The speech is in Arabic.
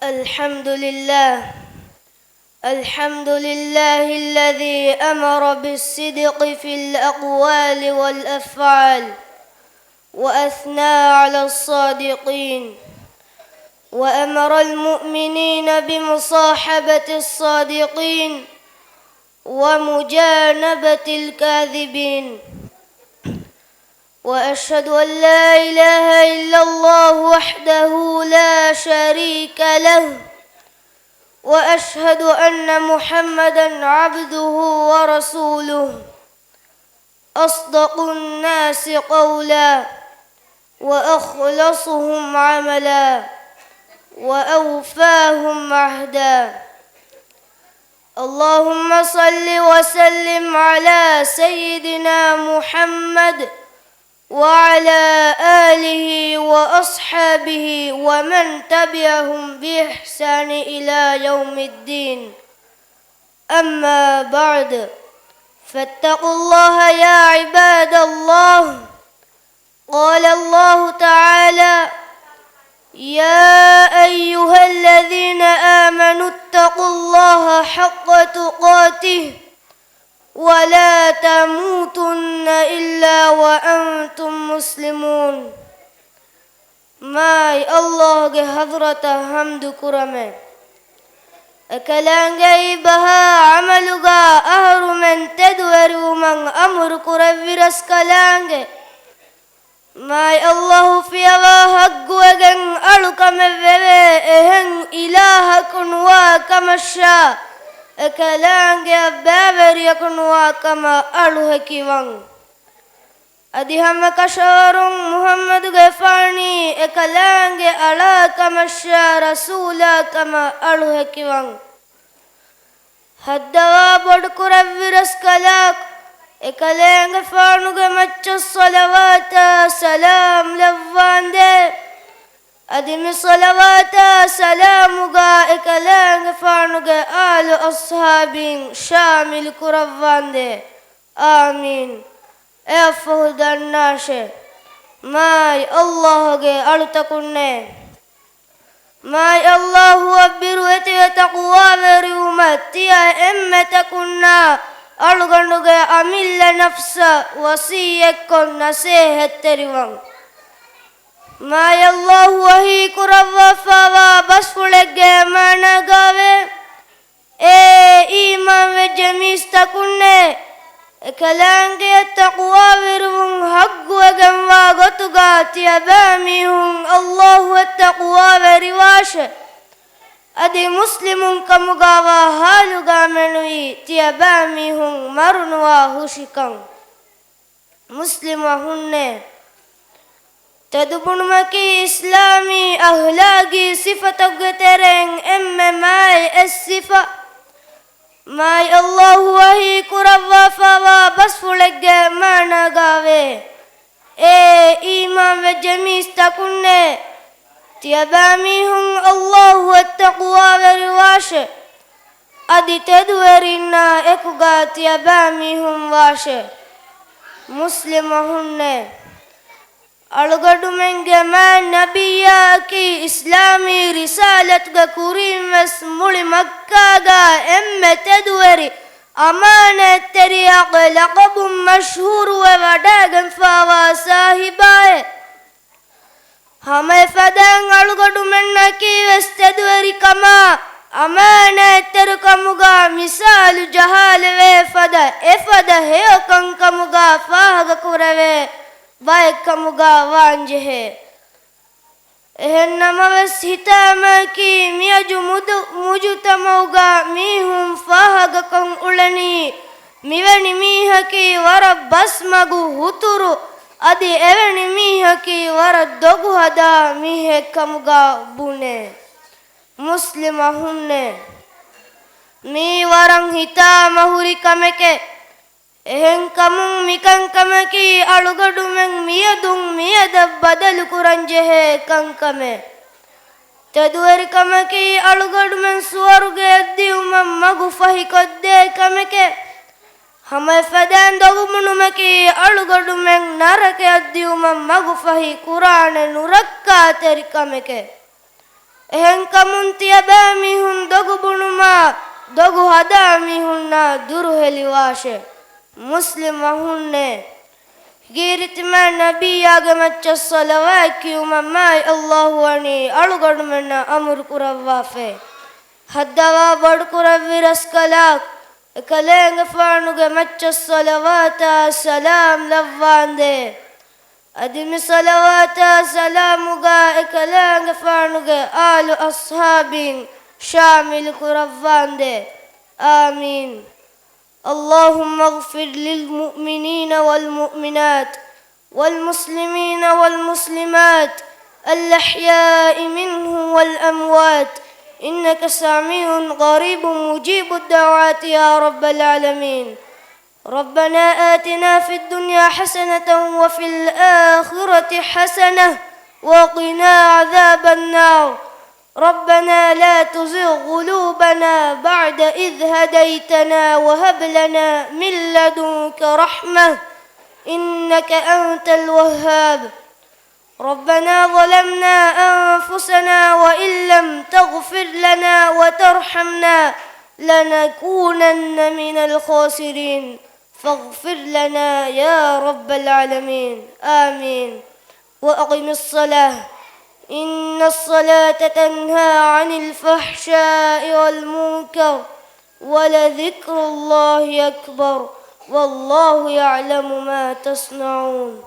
الحمد لله الذي أمر بالصدق في الأقوال والأفعال وأثنى على الصادقين وأمر المؤمنين بمصاحبة الصادقين ومجانبة الكاذبين وأشهد أن لا إله إلا الله وحده لا شريك له وأشهد أن محمدًا عبده ورسوله أصدق الناس قولا وأخلصهم عملا وأوفاهم عهدا اللهم صل وسلم على سيدنا محمد وعلى آله وأصحابه ومن تبعهم بإحسان إلى يوم الدين أما بعد فاتقوا الله يا عباد الله قال الله تعالى يا أيها الذين آمنوا اتقوا الله حق تقاته ولا تموتن إلا وأنتم مسلمون ماي الله حضرة حمد كرمه أكلانجي بها عملغا أهر من تدور من أمر كرفرس كلانجي ماي الله في الله حق وجن ألقم الذي إهن إلهكن وكمشا أكلانجي بابر يكن وكما ألهكيوان أديهم كشور محمد غفاني أكلانجي على كمشا رسولا كما ألهكيوان هدوا بدكر الفرس كلاك إكلانجي فانوغ مچ الصلوات سلام لفان دي أدم صلوات سلامغا إكلانغ فانغ آل أصحاب شامل كرفان دي آمين أفهد الناشي ماي الله غي ألتكن ماي الله أبروت يتقوى بريومتي أمتكنا ألغنغ أمل نفس وسيكن نسيه التريوان ما الله وهي كروا فوا بس فلك ما نجاوه إيمان وجميس تكونه كلانجي التقوى ورون حق وجمع غتوغات يباميهم الله التقوى ورواش أدي مسلم كمغاوا حالغا منوي تيباميهم مرنوا هشكم مسلم هن تدبنمكي إسلامي أخلاقي صفتك ترين ماي الصفة ماي الله وهي كروا فوا بس فلق ما نغاوي إيمان وجميس تكونه تيباميهم الله التقوى ورواش أدي تدورنا إكوغا تيباميهم واش مسلمهن ألغدو من جماع نبياكي إسلامي رسالة كريم اسمولي مكة تدوري أمانة ترياق لقب مشهور ووداغن فاوا صاحبائي هم فدان ألغدو من نكي وستدوري كما أمانة تركمغا مثال جهال وفدا إفدا هيوكن كمغا فاهغ كروي بايكمغا وانجه إهنما وسيتامكي ميجو مجتموغا ميهم فاهغكم أولني ميوني ميهكي ورب بسمغو هتورو أدي إوني ميهكي ورب دوغو هدا ميهكمغا بونه مسلمهن مي ورن هتا مهوري كمكي එහෙන් කමුන් මිකන් කමකි අලුගඩු මෙන් මියදුන් මියද බදලු කුරංජෙහෙ කංකමෙ තදුවරි කමකි අලුගඩු මෙන් ස්වර්ගය දිවුම මගු ෆහි කොද්දේ කමකෙ හම ෆදන් දොගුමුණු මකි අලුගඩු මෙන් නරකය දිවුම මගු ෆහි කුරාන නුරක්කා තෙරි කමකෙ එහෙන්කමුන් තියබෑ මිහුන් දොගු බුණුමා දොගු හදා මිහුන්නා දුරුහෙලි වාශය මුස්ලිම් වහුන්නේ ಗೀರಿತಿಮ ನಬಿಯಾಗ ಮಚ್ಚ ಸಲವಾಕಿಯು ಮಮ್ಮಾಯ್ ಅಲ್ಲಾಹು ಅನಿ ಅಳುಗಡುಮೆನ್ನ ಅಮುರು ಕುರವ್ವಾಫೆ ಹದ್ದವ ಬಡ್ಕುರವ್ವಿ ರಸ್ಕಲಾಕ್ ಕಲೇಂಗ ಫಾಣುಗೆ ಮಚ್ಚ ಸಲವಾತ ಸಲಾಂ ಲವ್ವಾಂದೆ ಅದಿಮಿ ಸಲವಾತ ಸಲಾಮುಗ ಕಲೇಂಗ ಫಾಣುಗೆ ಆಲು ಅಸ್ಹಾಬಿನ್ ಶಾಮಿಲ್ ಕುರವ್ವಾಂದೆ ಆಮೀನ್ اللهم اغفر للمؤمنين والمؤمنات والمسلمين والمسلمات الأحياء منهم والأموات إنك سميع قريب مجيب الدعوات يا رب العالمين ربنا آتنا في الدنيا حسنة وفي الآخرة حسنة وقنا عذاب النار ربنا لا تزغ قلوبنا بعد إذ هديتنا وهب لنا من لدنك رحمة إنك أنت الوهاب ربنا ظلمنا أنفسنا وإن لم تغفر لنا وترحمنا لنكونن من الخاسرين فاغفر لنا يا رب العالمين آمين وأقم الصلاة إن الصلاة تنهى عن الفحشاء والمنكر ولذكر الله أكبر والله يعلم ما تصنعون